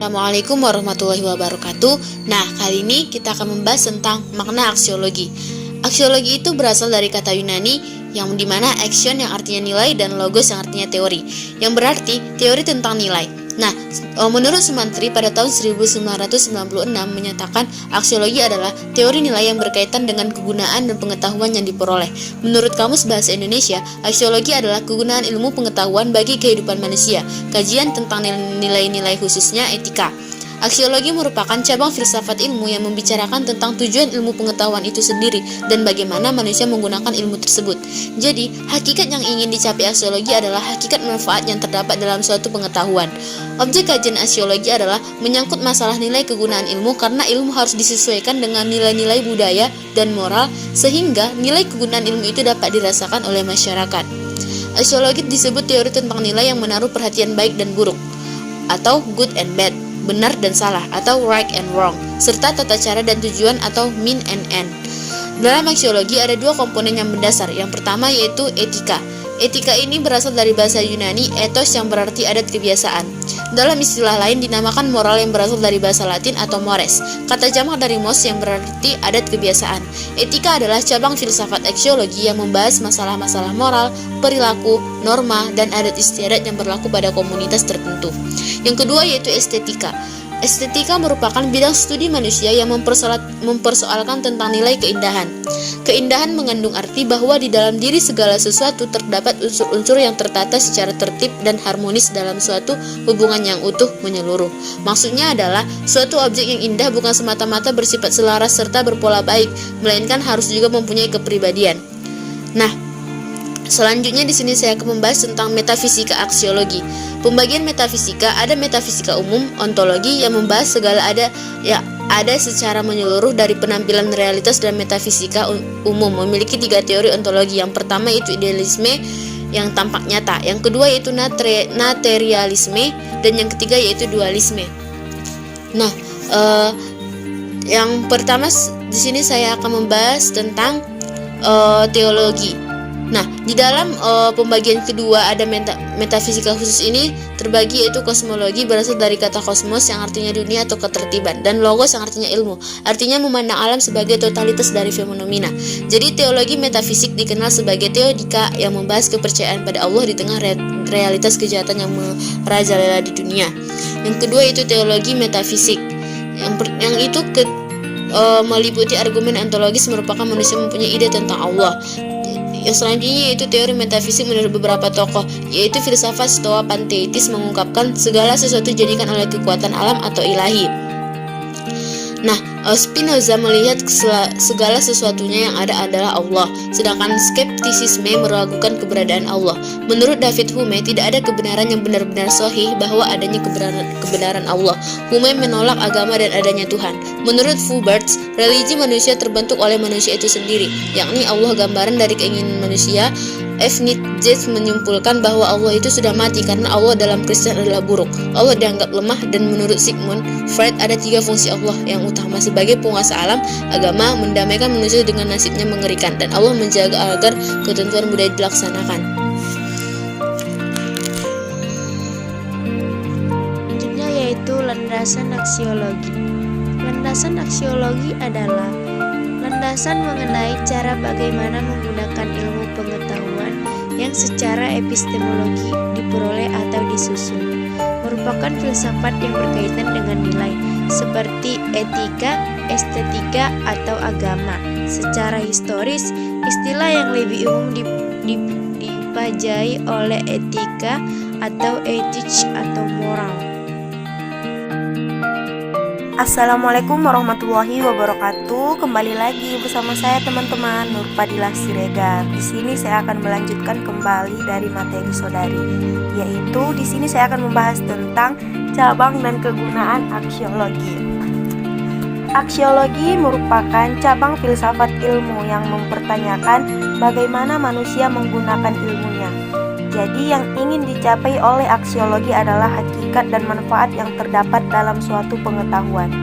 Assalamualaikum warahmatullahi wabarakatuh. Nah, kali ini kita akan membahas tentang makna aksiologi. Aksiologi itu berasal dari kata Yunani yang dimana action yang artinya nilai dan logos yang artinya teori, yang berarti teori tentang nilai. Nah, menurut Sumantri pada tahun 1996 menyatakan aksiologi adalah teori nilai yang berkaitan dengan kegunaan dan pengetahuan yang diperoleh. Menurut Kamus Bahasa Indonesia, aksiologi adalah kegunaan ilmu pengetahuan bagi kehidupan manusia, kajian tentang nilai-nilai khususnya etika. Aksiologi merupakan cabang filsafat ilmu yang membicarakan tentang tujuan ilmu pengetahuan itu sendiri dan bagaimana manusia menggunakan ilmu tersebut. Jadi, hakikat yang ingin dicapai aksiologi adalah hakikat manfaat yang terdapat dalam suatu pengetahuan. Objek kajian aksiologi adalah menyangkut masalah nilai kegunaan ilmu karena ilmu harus disesuaikan dengan nilai-nilai budaya dan moral sehingga nilai kegunaan ilmu itu dapat dirasakan oleh masyarakat. Aksiologi disebut teori tentang nilai yang menaruh perhatian baik dan buruk atau good and bad, benar dan salah atau right and wrong, serta tata cara dan tujuan atau mean and end. Dalam aksiologi ada dua komponen yang mendasar. Yang pertama yaitu etika. Etika ini berasal dari bahasa Yunani ethos yang berarti adat kebiasaan. Dalam istilah lain dinamakan moral yang berasal dari bahasa Latin atau mores. Kata jamak dari mos yang berarti adat kebiasaan. Etika adalah cabang filsafat aksiologi yang membahas masalah-masalah moral, perilaku, norma, dan adat istiadat yang berlaku pada komunitas tertentu. Yang kedua yaitu estetika. Estetika merupakan bidang studi manusia yang mempersoalkan tentang nilai keindahan. Keindahan mengandung arti bahwa di dalam diri segala sesuatu terdapat unsur-unsur yang tertata secara tertib dan harmonis dalam suatu hubungan yang utuh menyeluruh. Maksudnya adalah suatu objek yang indah bukan semata-mata bersifat selaras serta berpola baik, melainkan harus juga mempunyai kepribadian. Nah, selanjutnya di sini saya akan membahas tentang metafisika aksiologi. Pembagian metafisika ada metafisika umum, ontologi yang membahas segala ada secara menyeluruh dari penampilan realitas, dan metafisika umum memiliki tiga teori ontologi. Yang pertama yaitu idealisme yang tampak nyata, yang kedua yaitu materialisme, dan yang ketiga yaitu dualisme. Nah, yang pertama di sini saya akan membahas tentang teologi. Nah, di dalam pembagian kedua ada metafisika khusus ini terbagi yaitu kosmologi berasal dari kata kosmos yang artinya dunia atau ketertiban, dan logos yang artinya ilmu, artinya memandang alam sebagai totalitas dari fenomena. Jadi teologi metafisik dikenal sebagai teodika yang membahas kepercayaan pada Allah di tengah realitas kejahatan yang merajalela di dunia. Yang kedua itu teologi metafisik yang itu meliputi argumen ontologis, merupakan manusia mempunyai ide tentang Allah. Yang selanjutnya yaitu teori metafisik menurut beberapa tokoh, yaitu filsafat Stoa Panteitis mengungkapkan segala sesuatu dijadikan oleh kekuatan alam atau ilahi. Nah, Spinoza melihat segala sesuatunya yang ada adalah Allah, sedangkan skeptisisme meragukan keberadaan Allah. Menurut David Hume, tidak ada kebenaran yang benar-benar sahih bahwa adanya kebenaran Allah. Hume menolak agama dan adanya Tuhan. Menurut Fouberts, religi manusia terbentuk oleh manusia itu sendiri, yakni Allah gambaran dari keinginan manusia. F. Nietzsche menyimpulkan bahwa Allah itu sudah mati karena Allah dalam Kristen adalah buruk. Allah dianggap lemah, dan menurut Sigmund Freud ada tiga fungsi Allah yang utama sebagai penguasa alam: agama, mendamaikan manusia dengan nasibnya mengerikan, dan Allah menjaga agar ketentuan budaya dilaksanakan. Selanjutnya yaitu landasan aksiologi. Landasan aksiologi adalah landasan mengenai cara bagaimana menggunakan ilmu pengetahuan yang secara epistemologi diperoleh atau disusun. Merupakan filsafat yang berkaitan dengan nilai seperti etika, estetika, atau agama. Secara historis, istilah yang lebih umum dipajai oleh etika atau ethics atau moral. Assalamualaikum warahmatullahi wabarakatuh. Kembali lagi bersama saya teman-teman Nur Fadilah Siregar. Di sini saya akan melanjutkan kembali dari materi saudari, yaitu di sini saya akan membahas tentang cabang dan kegunaan aksiologi. Aksiologi merupakan cabang filsafat ilmu yang mempertanyakan bagaimana manusia menggunakan ilmunya. Jadi yang ingin dicapai oleh aksiologi adalah hakikat dan manfaat yang terdapat dalam suatu pengetahuan.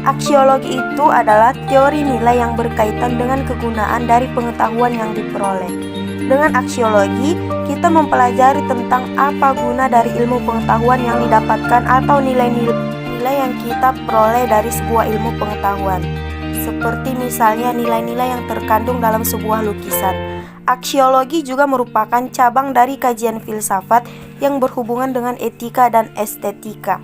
Aksiologi itu adalah teori nilai yang berkaitan dengan kegunaan dari pengetahuan yang diperoleh. Dengan aksiologi, kita mempelajari tentang apa guna dari ilmu pengetahuan yang didapatkan atau nilai-nilai yang kita peroleh dari sebuah ilmu pengetahuan. Seperti misalnya nilai-nilai yang terkandung dalam sebuah lukisan. Aksiologi juga merupakan cabang dari kajian filsafat yang berhubungan dengan etika dan estetika.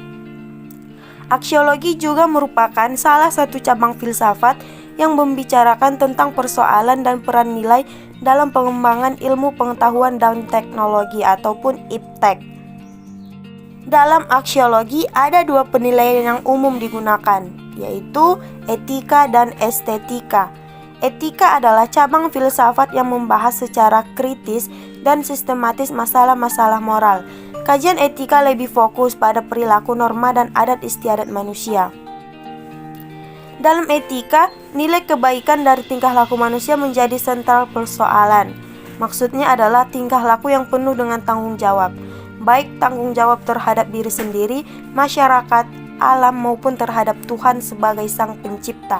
Aksiologi juga merupakan salah satu cabang filsafat yang membicarakan tentang persoalan dan peran nilai dalam pengembangan ilmu pengetahuan dan teknologi ataupun iptek. Dalam aksiologi ada dua penilaian yang umum digunakan, yaitu etika dan estetika. Etika adalah cabang filsafat yang membahas secara kritis dan sistematis masalah-masalah moral. Kajian etika lebih fokus pada perilaku, norma, dan adat istiadat manusia. Dalam etika, nilai kebaikan dari tingkah laku manusia menjadi sentral persoalan. Maksudnya adalah tingkah laku yang penuh dengan tanggung jawab, baik tanggung jawab terhadap diri sendiri, masyarakat, alam maupun terhadap Tuhan sebagai Sang Pencipta.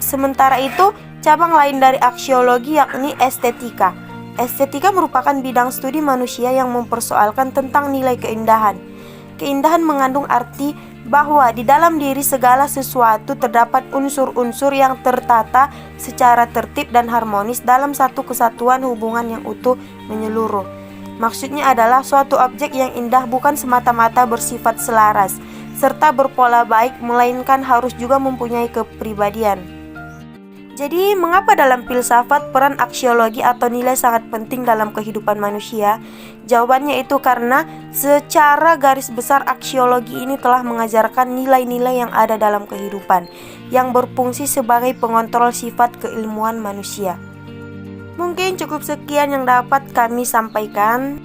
Sementara itu, cabang lain dari aksiologi yakni estetika. Estetika merupakan bidang studi manusia yang mempersoalkan tentang nilai keindahan. Keindahan mengandung arti bahwa di dalam diri segala sesuatu terdapat unsur-unsur yang tertata secara tertib dan harmonis dalam satu kesatuan hubungan yang utuh menyeluruh. Maksudnya adalah suatu objek yang indah bukan semata-mata bersifat selaras serta berpola baik, melainkan harus juga mempunyai kepribadian. Jadi, mengapa dalam filsafat peran aksiologi atau nilai sangat penting dalam kehidupan manusia? Jawabannya itu karena secara garis besar aksiologi ini telah mengajarkan nilai-nilai yang ada dalam kehidupan, yang berfungsi sebagai pengontrol sifat keilmuan manusia. Mungkin cukup sekian yang dapat kami sampaikan.